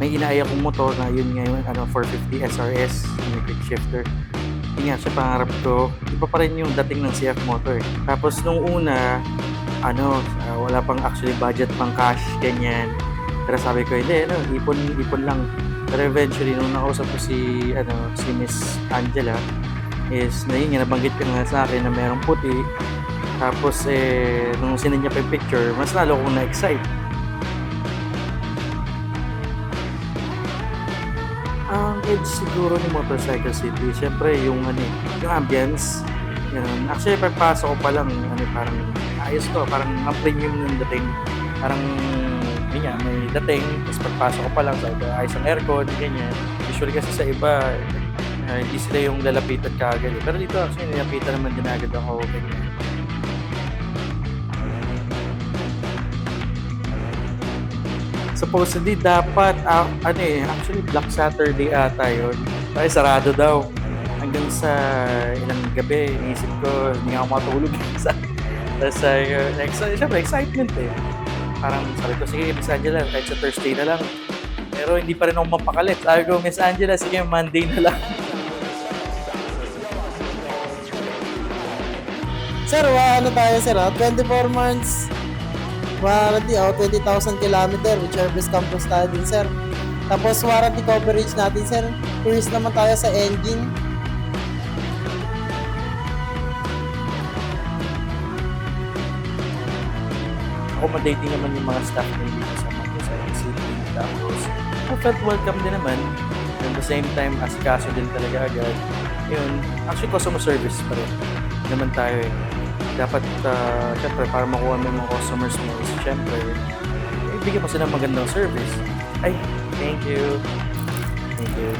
may inaaya akong motor na yun nga yung ano, 450 SRS, yung quick shifter. Yun nga, sa pangarap ko, iba pa rin yung dating ng CF Moto eh. Tapos nung una, ano, wala pang actually budget pang cash, ganyan. Pero sabi ko, hindi, ano, ipon lang. Pero eventually, nung nakausap ko si Miss Angela, is, na yun nga, nabanggit ko nga sa akin na merong puti. Tapos, nung sinend niya pa yung picture, mas lalo akong na-excite. Ang edge siguro ni Motorcycle City, siyempre yung ano yung ambience, gano'n. Actually pagpasok ko pa lang ano parang ayos 'to, parang ang premium yung dating. Parang yun nga, may dating, ta's pagpasok ko pa lang sabi ko ayos ang aircon, ganyan. Usually kasi sa iba, hindi sila yung lalapitan kaagad, eh. Pero dito actually nilapitan naman din agad ako, ganyan. Supposedly dapat, ano, actually Black Saturday ata yun. Ay sarado daw. Hanggang sa ilang gabi, iniisip ko, hindi ako matulog. Tapos siyempre excitement eh. Parang sabi ko, sige Miss Angela, kahit sa Thursday na lang. Pero hindi pa rin ako mapakalit. Sabi ko, Miss Angela, sige Monday na lang. Sir, ano tayo sir, 24 months warranty, 20,000 kilometer with service campus tayo din sir. Tapos warranty coverage natin sir, 2 years naman tayo sa engine. Accommodating naman yung mga staff na dito sa Motorcycle City. Tapos, I felt welcome din naman. At the same time, asikaso din talaga agad. Yun, actually customer service pa rin naman tayo eh. Dapat, syempre, para makuha mo yung mga customers mo, syempre, ibigay mo sila magandang service. Ay, thank you. Thank you.